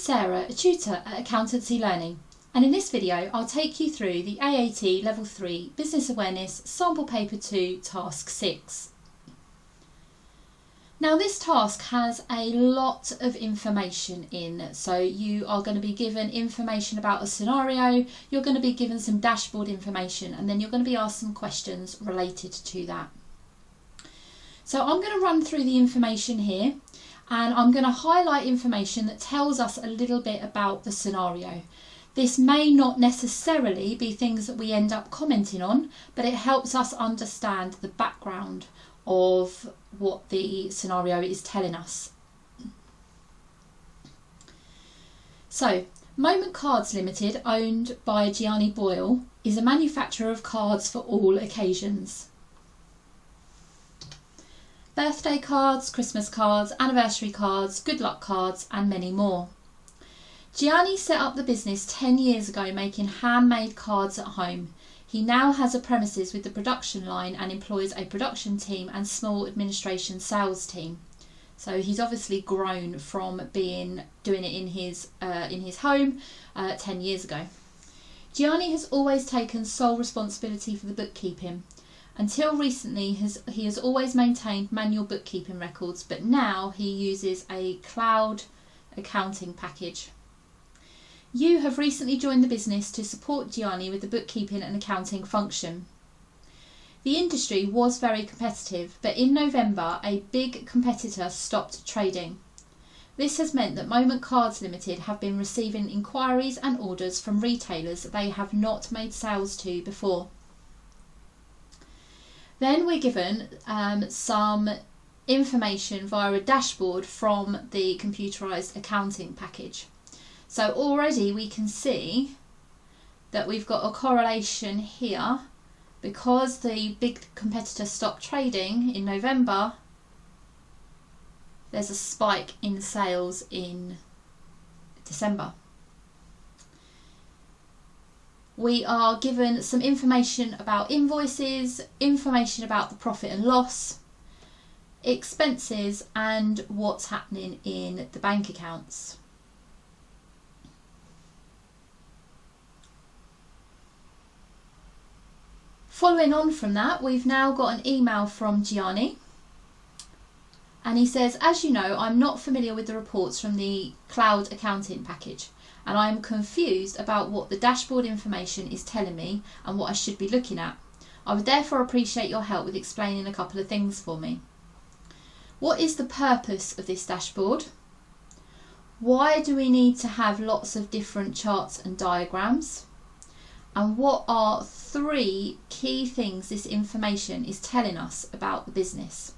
Sarah, a tutor at Accountancy Learning, and in this video I'll take you through the AAT Level 3 Business Awareness Sample Paper 2 Task 6. Now this task has a lot of information in, so you are going to be given information about a scenario, you're going to be given some dashboard information, and then you're going to be asked some questions related to that. So I'm going to run through the information here, and I'm going to highlight information that tells us a little bit about the scenario. This may not necessarily be things that we end up commenting on, but it helps us understand the background of what the scenario is telling us. So, Moment Cards Limited, owned by BUAW, is a manufacturer of cards for all occasions. Birthday cards, Christmas cards, anniversary cards, good luck cards, and many more. Gianni set up the business 10 years ago making handmade cards at home. He now has a premises with the production line and employs a production team and small administration sales team. So he's obviously grown from doing it in his home 10 years ago. Gianni has always taken sole responsibility for the bookkeeping. Until recently, he has always maintained manual bookkeeping records, but now he uses a cloud accounting package. You have recently joined the business to support Gianni with the bookkeeping and accounting function. The industry was very competitive, but in November a big competitor stopped trading. This has meant that Moment Cards Limited have been receiving inquiries and orders from retailers that they have not made sales to before. Then we're given some information via a dashboard from the computerised accounting package. So already we can see that we've got a correlation here. Because the big competitor stopped trading in November, there's a spike in sales in December. We are given some information about invoices, information about the profit and loss, expenses, and what's happening in the bank accounts. Following on from that, we've now got an email from Gianni, and he says, as you know, I'm not familiar with the reports from the cloud accounting package, and I'm confused about what the dashboard information is telling me and what I should be looking at. I would therefore appreciate your help with explaining a couple of things for me. What is the purpose of this dashboard? Why do we need to have lots of different charts and diagrams? And what are 3 key things this information is telling us about the business?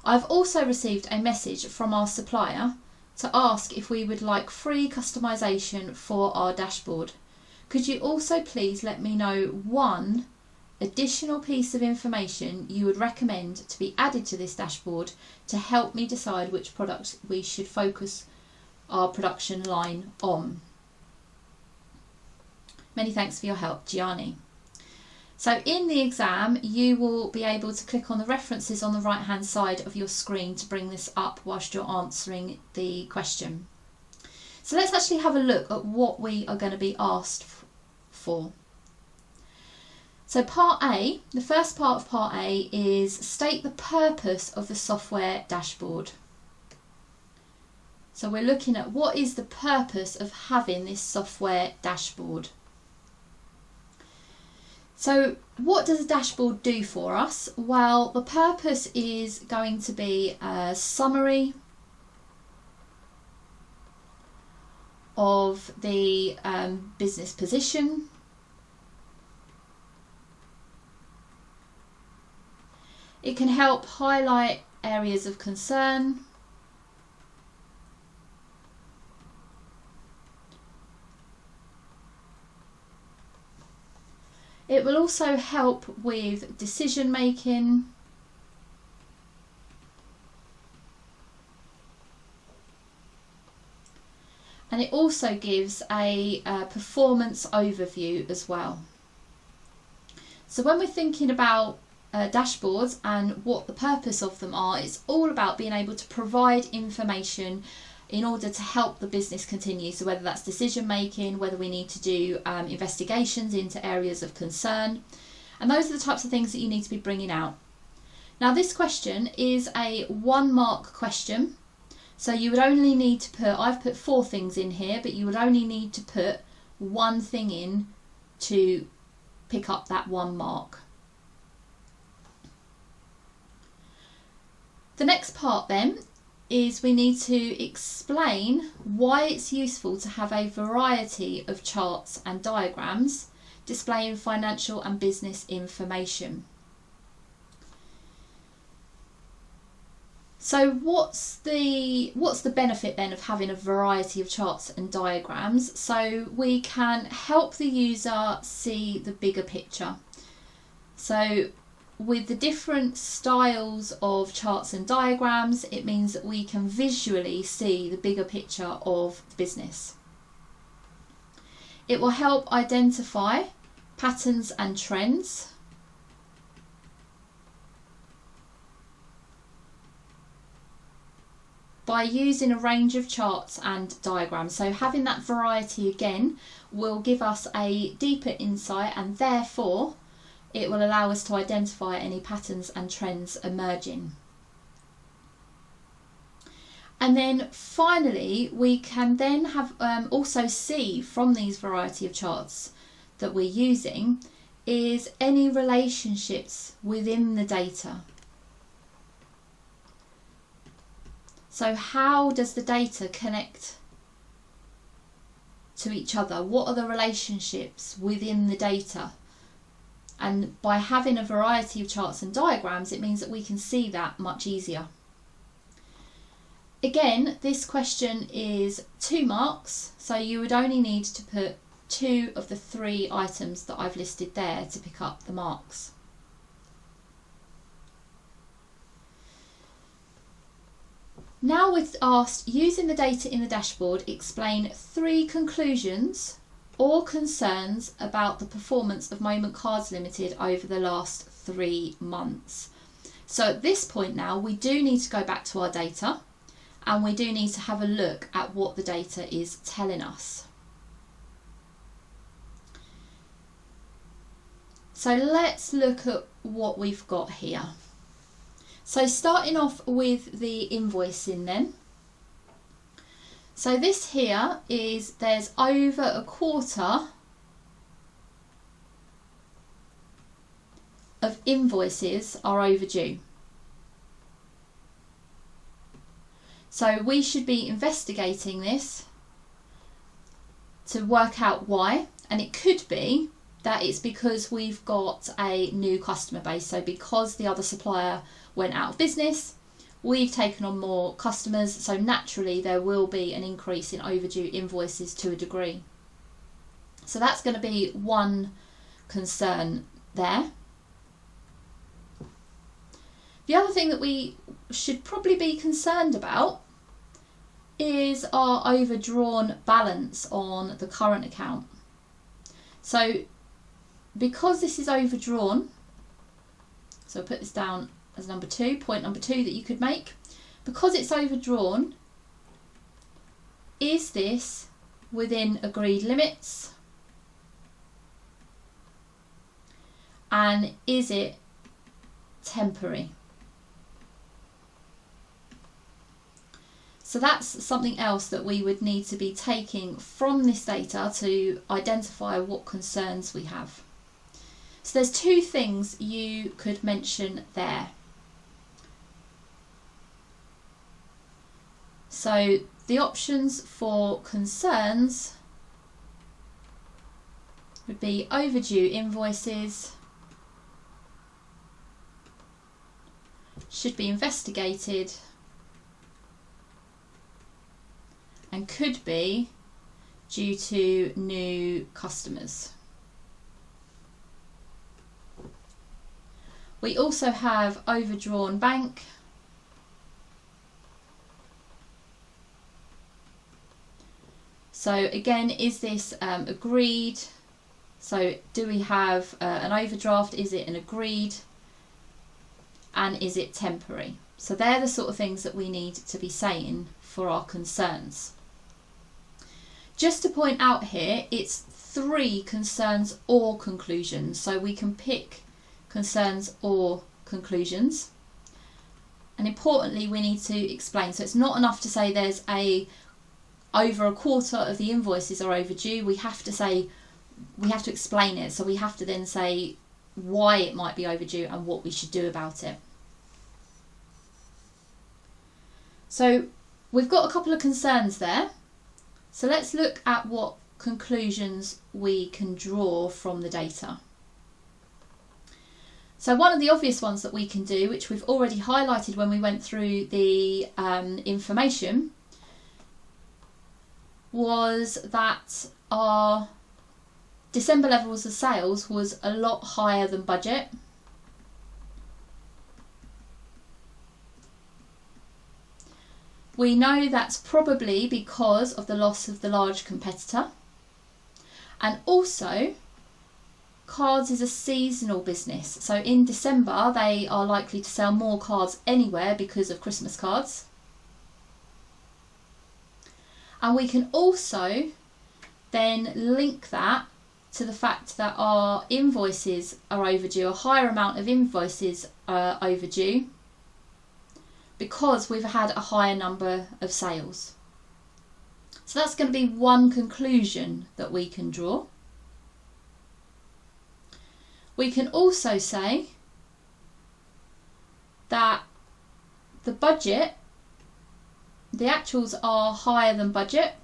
I've also received a message from our supplier to ask if we would like free customization for our dashboard. Could you also please let me know 1 additional piece of information you would recommend to be added to this dashboard to help me decide which product we should focus our production line on? Many thanks for your help, Gianni. So in the exam, you will be able to click on the references on the right hand side of your screen to bring this up whilst you're answering the question. So let's actually have a look at what we are going to be asked for. So part A, the first part of part A is state the purpose of the software dashboard. So we're looking at what is the purpose of having this software dashboard. So what does a dashboard do for us? Well, the purpose is going to be a summary of the business position, it can help highlight areas of concern, it will also help with decision making, and it also gives a performance overview as well. So when we're thinking about dashboards and what the purpose of them are, it's all about being able to provide information in order to help the business continue. So whether that's decision making, whether we need to do investigations into areas of concern, and those are the types of things that you need to be bringing out. Now this question is a 1 mark question, so you would only need to put, I've put 4 things in here, but you would only need to put 1 thing in to pick up that 1 mark. The next part then is we need to explain why it's useful to have a variety of charts and diagrams displaying financial and business information. So what's the benefit then of having a variety of charts and diagrams? So we can help the user see the bigger picture. So with the different styles of charts and diagrams, it means that we can visually see the bigger picture of the business. It will help identify patterns and trends. By using a range of charts and diagrams. So having that variety again will give us a deeper insight, and therefore it will allow us to identify any patterns and trends emerging. And then finally, we can then have also see from these variety of charts that we're using is any relationships within the data. So how does the data connect to each other? What are the relationships within the data? And by having a variety of charts and diagrams, it means that we can see that much easier. Again, this question is 2 marks, so you would only need to put 2 of the 3 items that I've listed there to pick up the marks. Now we're asked, using the data in the dashboard, explain 3 conclusions or concerns about the performance of Moment Cards Limited over the last 3 months. So at this point now, we do need to go back to our data, and we do need to have a look at what the data is telling us. So let's look at what we've got here. So starting off with the invoicing then. So this here is, there's over a quarter of invoices are overdue. So we should be investigating this to work out why, and it could be that it's because we've got a new customer base. So because the other supplier went out of business, we've taken on more customers, so naturally there will be an increase in overdue invoices to a degree. So that's going to be one concern there. The other thing that we should probably be concerned about is our overdrawn balance on the current account. So because this is overdrawn, so I'll put this down as number 2, point number 2 that you could make. Because it's overdrawn, is this within agreed limits? And is it temporary? So that's something else that we would need to be taking from this data to identify what concerns we have. So there's 2 things you could mention there. So the options for concerns would be overdue invoices, should be investigated, and could be due to new customers. We also have overdrawn bank, so again, is this agreed? So do we have an overdraft? Is it an agreed? And is it temporary? So they're the sort of things that we need to be saying for our concerns. Just to point out here, it's 3 concerns or conclusions. So we can pick concerns or conclusions. And importantly, we need to explain. So it's not enough to say there's over a quarter of the invoices are overdue. We have to explain it. So we have to then say why it might be overdue and what we should do about it. So we've got a couple of concerns there. So let's look at what conclusions we can draw from the data. So one of the obvious ones that we can do, which we've already highlighted when we went through the information, was that our December levels of sales was a lot higher than budget. We know that's probably because of the loss of the large competitor. And also, cards is a seasonal business. So in December, they are likely to sell more cards anywhere because of Christmas cards. And we can also then link that to the fact that our invoices are overdue, a higher amount of invoices are overdue because we've had a higher number of sales. So that's going to be one conclusion that we can draw. We can also say that the budget, the actuals are higher than budget.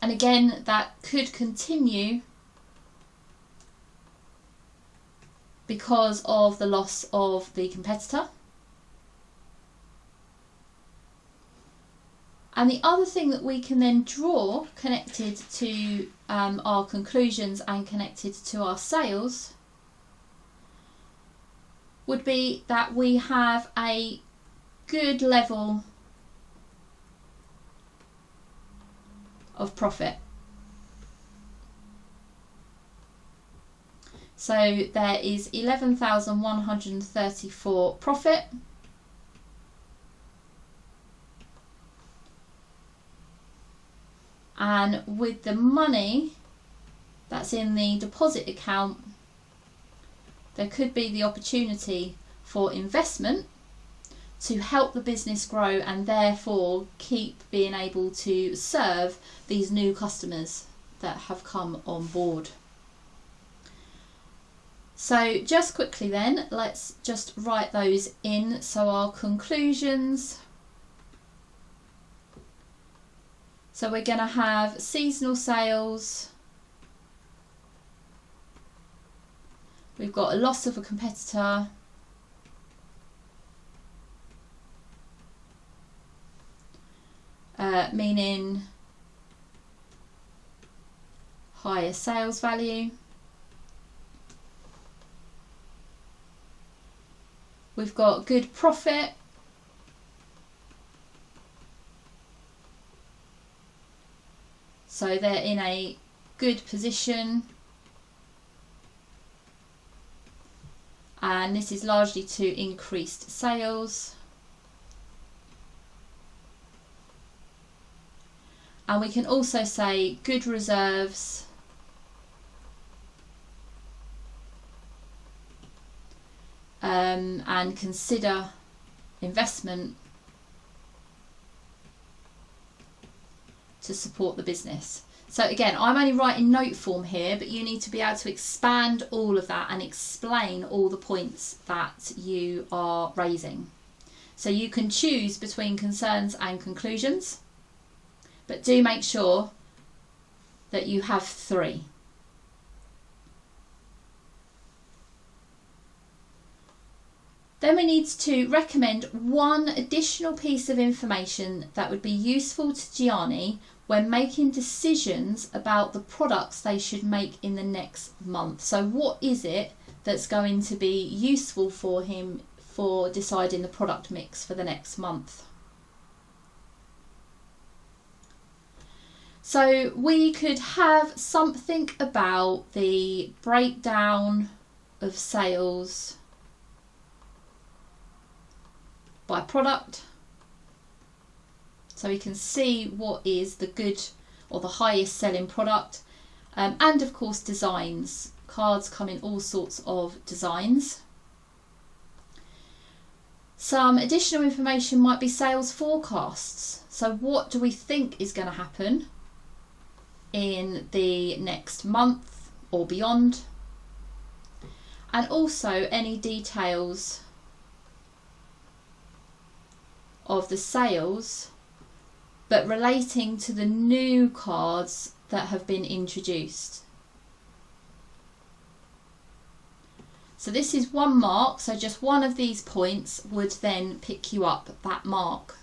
And again, that could continue because of the loss of the competitor. And the other thing that we can then draw connected to our conclusions and connected to our sales would be that we have a good level of profit. So there is 11,134 profit. And with the money that's in the deposit account, there could be the opportunity for investment to help the business grow and therefore keep being able to serve these new customers that have come on board. So just quickly then, let's just write those in. So our conclusions. So we're going to have seasonal sales. We've got a loss of a competitor. Meaning higher sales value. We've got good profit. So they're in a good position. And this is largely to increased sales. And we can also say good reserves. And consider investment to support the business. So again, I'm only writing note form here, but you need to be able to expand all of that and explain all the points that you are raising. So you can choose between concerns and conclusions, but do make sure that you have 3. Then we need to recommend one additional piece of information that would be useful to Gianni when making decisions about the products they should make in the next month. So what is it that's going to be useful for him for deciding the product mix for the next month? So we could have something about the breakdown of sales by product. So we can see what is the good or the highest selling product. And of course designs. Cards come in all sorts of designs. Some additional information might be sales forecasts. So what do we think is going to happen in the next month or beyond? And also any details of the sales, but relating to the new cards that have been introduced. So this is 1 mark, so just one of these points would then pick you up that mark.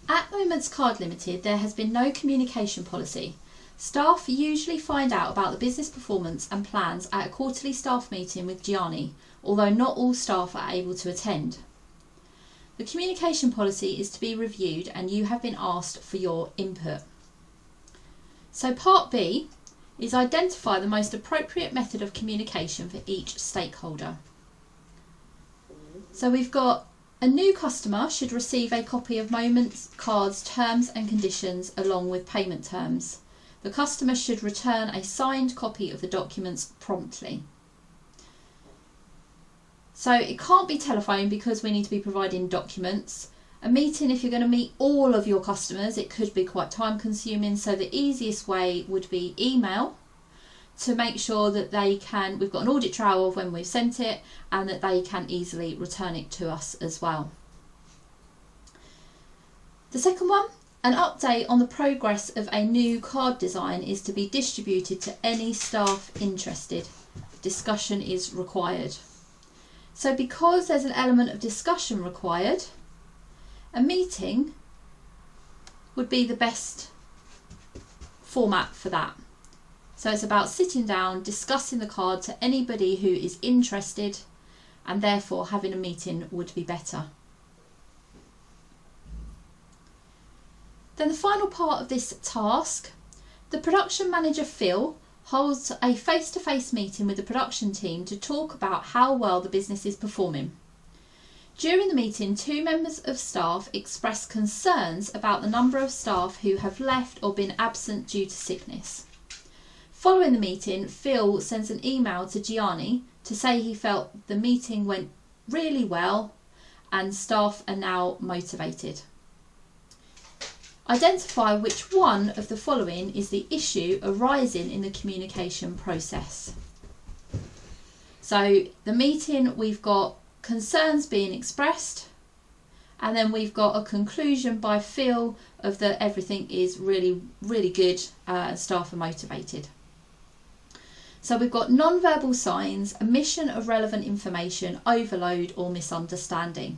At Moments Card Limited, there has been no communication policy. Staff usually find out about the business performance and plans at a quarterly staff meeting with Gianni, although not all staff are able to attend. The communication policy is to be reviewed and you have been asked for your input. So part B is identify the most appropriate method of communication for each stakeholder. So we've got a new customer should receive a copy of Moments Cards terms and conditions along with payment terms. The customer should return a signed copy of the documents promptly. So it can't be telephone because we need to be providing documents. A meeting, if you're going to meet all of your customers, it could be quite time consuming. So the easiest way would be email to make sure that we've got an audit trail of when we've sent it and that they can easily return it to us as well. The second one, an update on the progress of a new card design is to be distributed to any staff interested. Discussion is required. So because there's an element of discussion required, a meeting would be the best format for that. So it's about sitting down, discussing the card to anybody who is interested, and therefore having a meeting would be better. Then the final part of this task, the production manager Phil holds a face-to-face meeting with the production team to talk about how well the business is performing. During the meeting, 2 members of staff express concerns about the number of staff who have left or been absent due to sickness. Following the meeting, Phil sends an email to Gianni to say he felt the meeting went really well and staff are now motivated. Identify which one of the following is the issue arising in the communication process. So the meeting, we've got concerns being expressed, and then we've got a conclusion by Phil of that everything is really, really good, staff are motivated. So we've got non-verbal signs, omission of relevant information, overload or misunderstanding.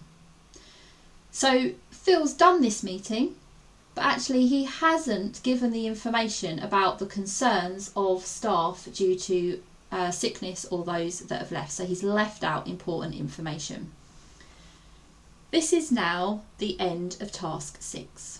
So Phil's done this meeting, but actually he hasn't given the information about the concerns of staff due to sickness or those that have left. So he's left out important information. This is now the end of task 6.